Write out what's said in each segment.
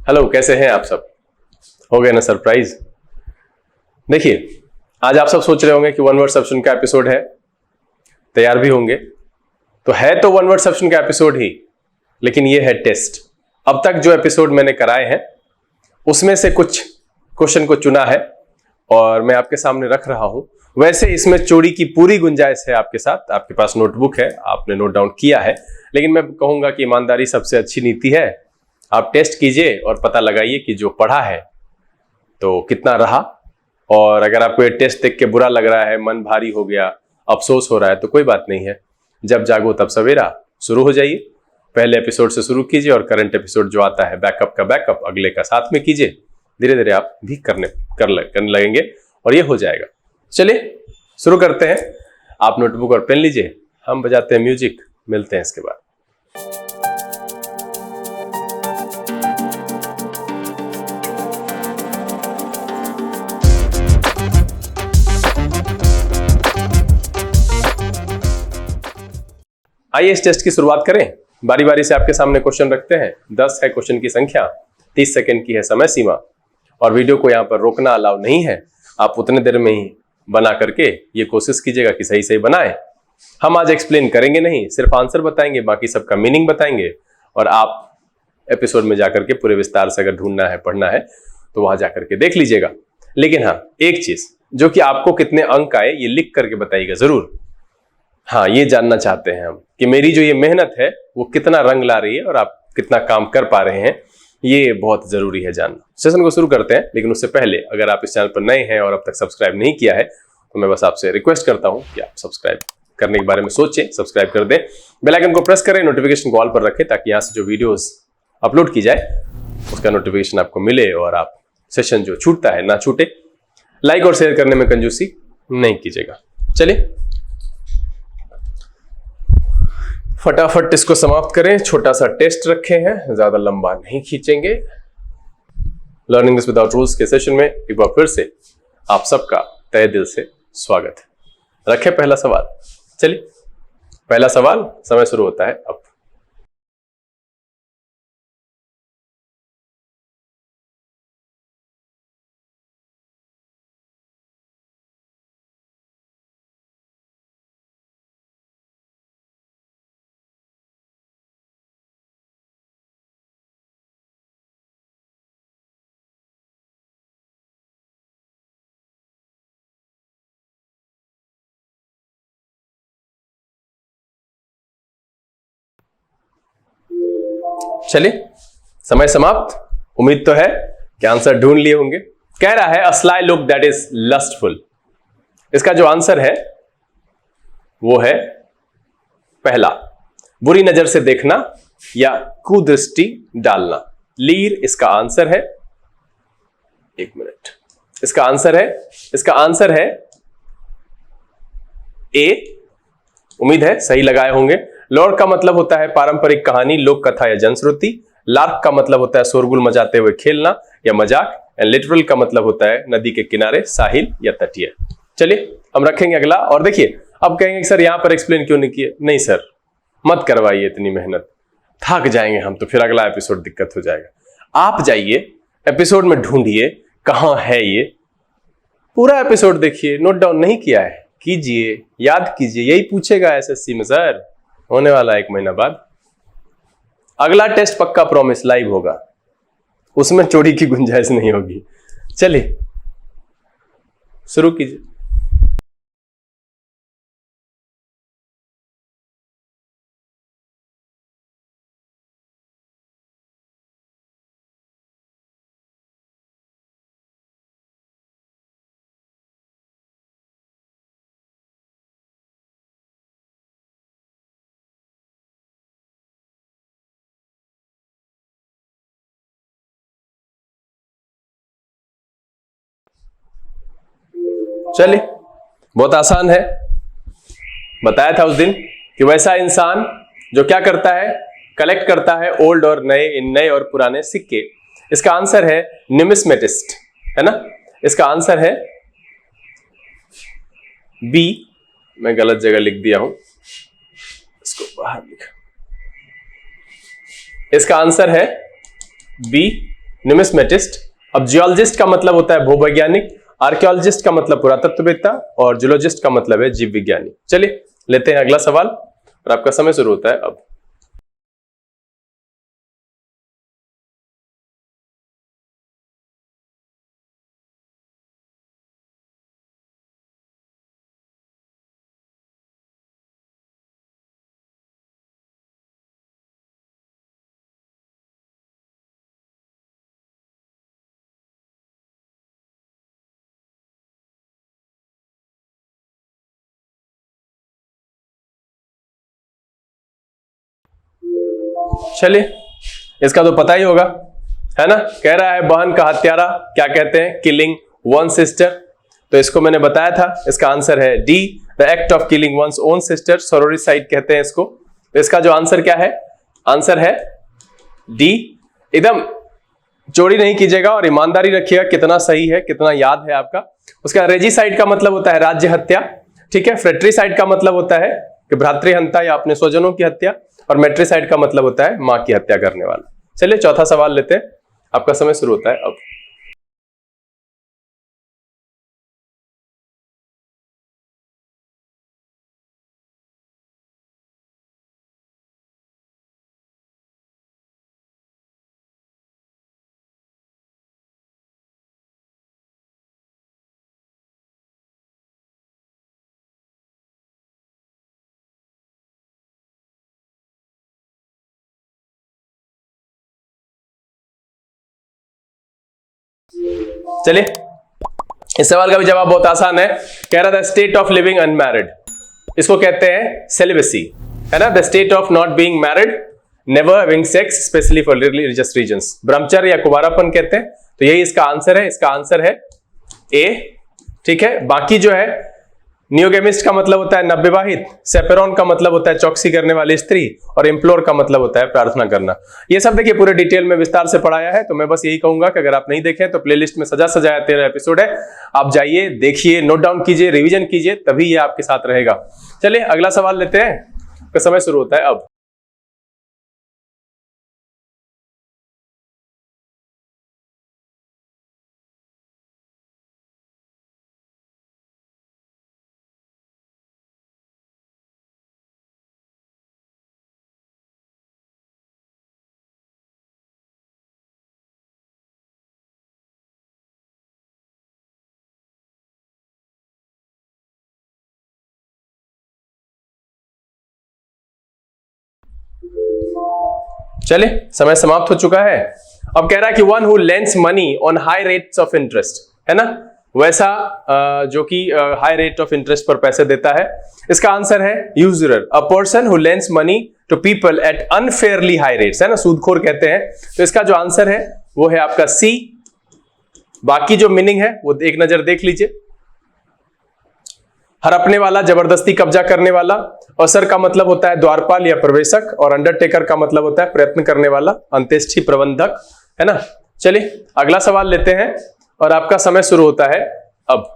Hello, कैसे हैं आप सब? हो गए ना सरप्राइज? देखिए, आज आप सब सोच रहे होंगे कि वन वर्ड सब्स्टिट्यूशन का एपिसोड है, तैयार भी होंगे। तो है तो वन वर्ड सब्स्टिट्यूशन का एपिसोड ही, लेकिन ये है टेस्ट। अब तक जो एपिसोड मैंने कराए हैं उसमें से कुछ क्वेश्चन को चुना है और मैं आपके सामने रख रहा हूं। वैसे इसमें चोरी की पूरी गुंजाइश है आपके साथ, आपके पास नोटबुक है, आपने नोट डाउन किया है, लेकिन मैं कहूंगा कि ईमानदारी सबसे अच्छी नीति है। आप टेस्ट कीजिए और पता लगाइए कि जो पढ़ा है तो कितना रहा। और अगर आपको ये टेस्ट देख के बुरा लग रहा है, मन भारी हो गया, अफसोस हो रहा है, तो कोई बात नहीं है। जब जागो तब सवेरा, शुरू हो जाइए। पहले एपिसोड से शुरू कीजिए और करंट एपिसोड जो आता है बैकअप का बैकअप अगले का साथ में कीजिए। धीरे धीरे आप भी करने लगेंगे और ये हो जाएगा। चलिए शुरू करते हैं। आप नोटबुक और पेन लीजिए, हम बजाते हैं म्यूजिक, मिलते हैं इसके बाद। आइए इस टेस्ट की शुरुआत करें। बारी बारी से आपके सामने क्वेश्चन रखते हैं। 10 है क्वेश्चन की संख्या, 30 सेकंड की है समय सीमा और वीडियो को यहाँ पर रोकना अलाउ नहीं है। आप उतने देर में ही बना करके ये कोशिश कीजिएगा कि सही सही बनाएं। हम आज एक्सप्लेन करेंगे नहीं, सिर्फ आंसर बताएंगे, बाकी सबका मीनिंग बताएंगे और आप एपिसोड में जाकर के पूरे विस्तार से अगर ढूंढना है, पढ़ना है तो वहां जाकर के देख लीजिएगा। लेकिन हाँ, एक चीज जो कि आपको कितने अंक आए ये लिख करके बताइएगा जरूर। हाँ, ये जानना चाहते हैं हम कि मेरी जो ये मेहनत है वो कितना रंग ला रही है और आप कितना काम कर पा रहे हैं। ये बहुत जरूरी है जानना। सेशन को शुरू करते हैं, लेकिन उससे पहले अगर आप इस चैनल पर नए हैं और अब तक सब्सक्राइब नहीं किया है तो मैं बस आपसे रिक्वेस्ट करता हूं कि आप सब्सक्राइब करने के बारे में सोचें, सब्सक्राइब कर दें, बेल आइकन को प्रेस करें, नोटिफिकेशन को ऑल पर रखें ताकि यहाँ से जो वीडियोस अपलोड की जाए उसका नोटिफिकेशन आपको मिले और आप सेशन जो छूटता है ना छूटे। लाइक और शेयर करने में कंजूसी नहीं कीजिएगा। चलिए फटाफट इसको समाप्त करें। छोटा सा टेस्ट रखे हैं, ज्यादा लंबा नहीं खींचेंगे। लर्निंग दिस विदाउट रूल्स के सेशन में एक बार फिर से आप सबका तहे दिल से स्वागत है। रखें पहला सवाल। चलिए पहला सवाल, समय शुरू होता है अब। चलिए समय समाप्त। उम्मीद तो है कि आंसर ढूंढ लिए होंगे। कह रहा है a sly look that is lustful. इसका जो आंसर है वो है पहला, बुरी नजर से देखना या कुदृष्टि डालना। लीर इसका आंसर है। एक मिनट, इसका आंसर है ए। उम्मीद है सही लगाए होंगे। लॉर्ड का मतलब होता है पारंपरिक कहानी, लोक कथा या जनश्रुति। लार्क का मतलब होता है शोरगुल मचाते हुए खेलना या मजाक। एंड लिटरल का मतलब होता है नदी के किनारे, साहिल या तटीय। चलिए हम रखेंगे अगला। और देखिए, अब कहेंगे सर यहां पर एक्सप्लेन क्यों नहीं किए? नहीं सर, मत करवाइए इतनी मेहनत, थक जाएंगे हम तो, फिर अगला एपिसोड दिक्कत हो जाएगा। आप जाइए एपिसोड में ढूंढिए कहां है ये, पूरा एपिसोड देखिए। नोट डाउन नहीं किया है, कीजिए, याद कीजिए। यही पूछेगा एसएससी में सर, होने वाला 1 महीना बाद। अगला टेस्ट पक्का प्रॉमिस लाइव होगा, उसमें चोरी की गुंजाइश नहीं होगी। चलिए शुरू कीजिए। चलिए बहुत आसान है। बताया था उस दिन कि वैसा इंसान जो क्या करता है, कलेक्ट करता है ओल्ड और नए और पुराने सिक्के। इसका आंसर है न्यूमिस्मेटिस्ट, है ना। इसका आंसर है बी। मैं गलत जगह लिख दिया हूं, इसको बाहर लिखा। इसका आंसर है बी, न्यूमिस्मेटिस्ट। अब जियोलॉजिस्ट का मतलब होता है भूवैज्ञानिक, आर्कियोलॉजिस्ट का मतलब पुरातत्ववेत्ता और जूलॉजिस्ट का मतलब है जीव विज्ञानी। चलिए लेते हैं अगला सवाल और आपका समय शुरू होता है अब। चलिए इसका तो पता ही होगा, है ना। कह रहा है बहन का हत्यारा क्या कहते हैं, किलिंग वन सिस्टर। तो इसको मैंने बताया था, इसका आंसर है D, the act of killing one's own sister, sororicide कहते हैं इसको। तो इसका जो आंसर क्या है, आंसर है डी। एकदम चोरी नहीं कीजिएगा और ईमानदारी रखिएगा, कितना सही है कितना याद है आपका। उसका रेजिसाइड का मतलब होता है राज्य हत्या, ठीक है। फ्रेट्रीसाइड का मतलब होता है कि भ्रातृहंता या अपने स्वजनों की हत्या, और मेट्रिसाइड का मतलब होता है मां की हत्या करने वाला। चलिए चौथा सवाल लेते हैं, आपका समय शुरू होता है अब। चलिए इस सवाल का भी जवाब बहुत आसान है। कह रहा था स्टेट ऑफ लिविंग अनमैरिड, इसको कहते हैं सेलिबेसी, है ना। The state of not being married, never having sex, specially for religious reasons, ब्रह्मचर्य या कुवारापन कहते हैं। तो यही इसका आंसर है, इसका आंसर है ए, ठीक है। बाकी जो है नियोगेमिस्ट का मतलब होता है नवविवाहित, सेपेरॉन का मतलब होता है चौकसी करने वाली स्त्री, और इम्प्लोर का मतलब होता है प्रार्थना करना। ये सब देखिए पूरे डिटेल में विस्तार से पढ़ाया है। तो मैं बस यही कहूंगा कि अगर आप नहीं देखें तो प्लेलिस्ट में सजा सजाया 13 एपिसोड है, आप जाइए देखिए, नोट डाउन कीजिए, रिवीजन कीजिए, तभी ये आपके साथ रहेगा। चलिए अगला सवाल लेते हैं, आपका समय शुरू होता है अब। चलिए समय समाप्त हो चुका है। अब कह रहा है कि one who lends money on high rates of interest, है ना, वैसा जो कि हाई रेट ऑफ इंटरेस्ट पर पैसे देता है। इसका आंसर है usurer, a person who lends money to people at unfairly high rates, है ना, सूदखोर कहते हैं। तो इसका जो आंसर है वो है आपका सी। बाकी जो मीनिंग है वो एक नजर देख लीजिए। हड़पने वाला, जबरदस्ती कब्जा करने वाला। असर का मतलब होता है द्वारपाल या प्रवेशक, और अंडरटेकर का मतलब होता है प्रयत्न करने वाला, अंत्येष्टि प्रबंधक, है ना। चलिए अगला सवाल लेते हैं और आपका समय शुरू होता है अब।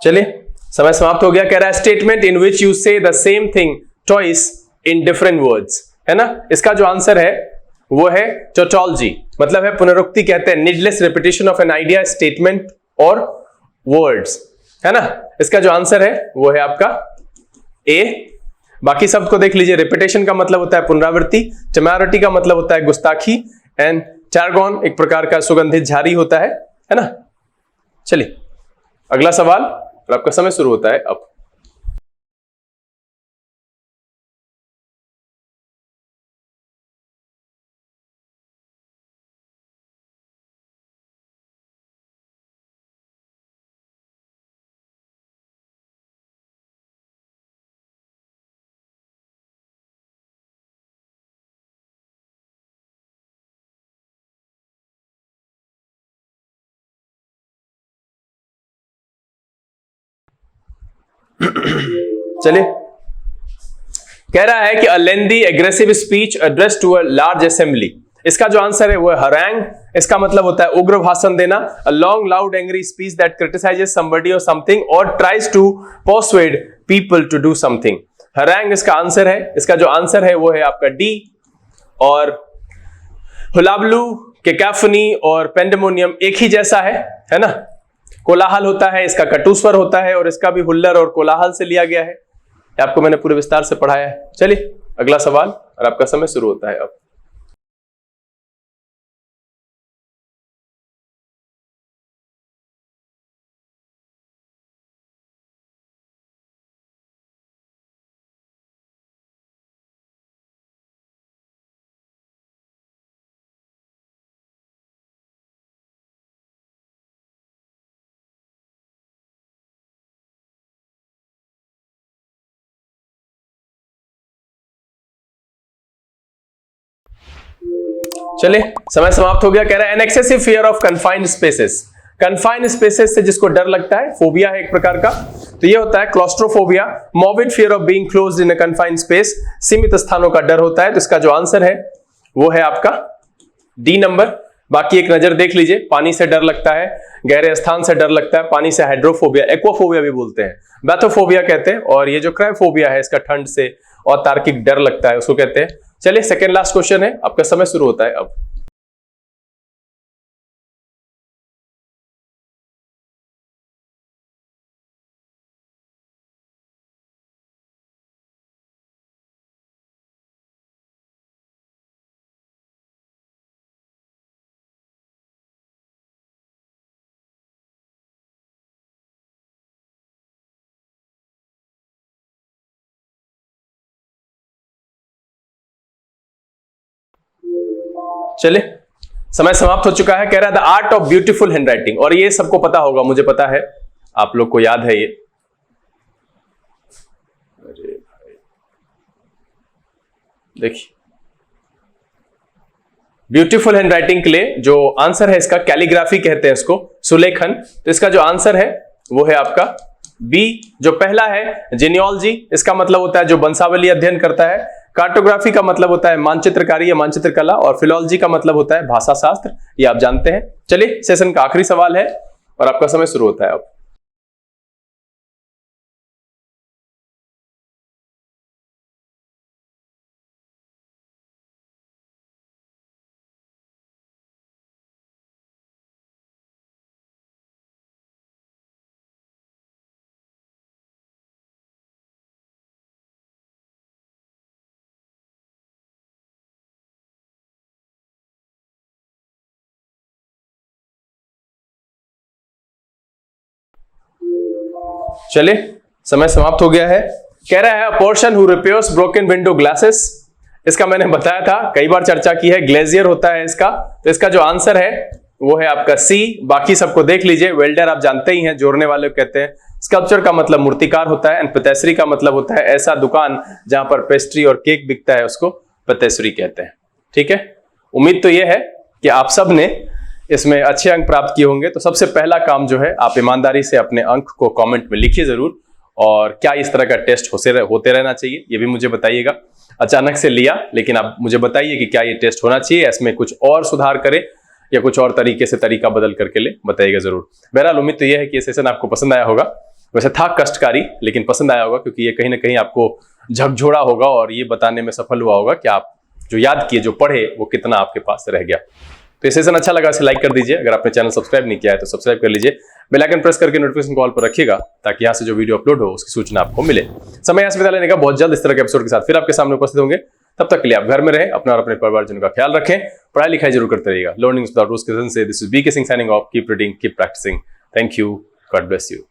चलिए समय समाप्त हो गया। कह रहा है स्टेटमेंट इन विच यू से the same thing twice in different words, है ना। इसका जो आंसर है वो है टोटोलॉजी, मतलब है पुनरुक्ति कहते हैं, needless repetition of an idea, statement और वर्ड्स, है ना। इसका जो आंसर है वो है आपका ए। बाकी शब्द को देख लीजिए। रिपीटेशन का मतलब होता है पुनरावृत्ति, टेमेरिटी का मतलब होता है गुस्ताखी, एंड टार्गन एक प्रकार का सुगंधित झाड़ी होता है ना। चलिए अगला सवाल और आपका समय शुरू होता है अब। चलिए, कह रहा है कि a lengthy aggressive speech address to a large assembly, इसका जो आंसर है वो है हरैंग। इसका मतलब होता है उग्र भाषण देना। A long loud angry speech that criticizes somebody or something or tries to persuade people to do something. Harangue इसका आंसर है। इसका जो आंसर है वो है आपका डी। और हुलाबलू, कैकोफनी और पेंडेमोनियम एक ही जैसा है ना। कोलाहल होता है, इसका कटुस्वर होता है, और इसका भी हुल्लर और कोलाहल से लिया गया है। आपको मैंने पूरे विस्तार से पढ़ाया है। चलिए अगला सवाल, और आपका समय शुरू होता है अब। चलिए समय समाप्त हो गया। कह रहा है an excessive fear of confined spaces. Confined spaces से जिसको डर लगता है, फोबिया है एक प्रकार का, तो ये होता है claustrophobia. Morbid fear of being closed in a confined space, सीमित स्थानों का डर होता है। तो इसका जो आंसर है वो है आपका डी नंबर। बाकी एक नजर देख लीजिए, पानी से डर लगता है, गहरे स्थान से डर लगता है, पानी से हाइड्रोफोबिया, एक्वाफोबिया भी बोलते हैं, बैथोफोबिया कहते हैं, और ये जो क्रायोफोबिया है इसका ठंड से और तार्किक डर लगता है, उसको कहते हैं। चलिए सेकेंड लास्ट क्वेश्चन है, आपका समय शुरू होता है अब। चलिए समय समाप्त हो चुका है। कह रहा है the art of beautiful handwriting, और ये सबको पता होगा, मुझे पता है आप लोग को याद है ये। अरे भाई देखिए, ब्यूटीफुल हैंडराइटिंग के लिए जो आंसर है इसका, कैलीग्राफी कहते हैं इसको, सुलेखन। तो इसका जो आंसर है वो है आपका बी। जो पहला है जेनियोलॉजी, इसका मतलब होता है जो वंशावली अध्ययन करता है। कार्टोग्राफी का मतलब होता है मानचित्रकारी या मानचित्र कला, और फिलोलॉजी का मतलब होता है भाषा शास्त्र, ये आप जानते हैं। चलिए सेशन का आखिरी सवाल है और आपका समय शुरू होता है अब। चलिए समय समाप्त हो गया है। कह रहा है person who repairs broken window glasses, इसका मैंने बताया था, कई बार चर्चा की है, ग्लेजियर होता है इसका। तो इसका जो आंसर है वो है आपका सी। बाकी सबको देख लीजिए, वेल्डर आप जानते ही हैं, जोड़ने वाले कहते हैं। स्कल्पचर का मतलब मूर्तिकार होता है, एंड पेटेस्ट्री का मतलब होता है ऐसा दुकान जहां पर पेस्ट्री और केक बिकता है, उसको पेटेस्ट्री कहते हैं। ठीक है, उम्मीद तो यह है कि आप सब ने इसमें अच्छे अंक प्राप्त किए होंगे। तो सबसे पहला काम जो है, आप ईमानदारी से अपने अंक को कमेंट में लिखिए जरूर, और क्या इस तरह का टेस्ट होते रहना चाहिए ये भी मुझे बताइएगा। अचानक से लिया, लेकिन आप मुझे बताइए कि क्या ये टेस्ट होना चाहिए, इसमें कुछ और सुधार करें या कुछ और तरीके से तरीका बदल करके ले, बताइएगा जरूर। बहरहाल उम्मीद तो यह है कि ये सेशन आपको पसंद आया होगा। वैसे था कष्टकारी, लेकिन पसंद आया होगा, क्योंकि ये कहीं ना कहीं आपको झकझोरा होगा और ये बताने में सफल हुआ होगा कि आप जो याद किए, जो पढ़े, वो कितना आपके पास रह गया। तो ये सेशन अच्छा लगा इसे लाइक कर दीजिए। अगर आपने चैनल सब्सक्राइब नहीं किया है तो सब्सक्राइब कर लीजिए। बेल आइकन प्रेस करके नोटिफिकेशन कॉल पर रखिएगा, ताकि यहाँ से जो वीडियो अपलोड हो उसकी सूचना आपको मिले। समय यहाँ से विदा लेने का, बहुत जल्द इस तरह के एपिसोड के साथ फिर आपके सामने उपस्थित होंगे। तब तक के लिए आप घर में रहें, अपना और अपने परिवारजनों का ख्याल रखें, पढ़ाई लिखाई जरूर करते रहिएगा। लर्निंग विदाउट रूल्स के सेशन से this is BK Singh signing off. Keep reading, keep practising. Thank you, God bless you.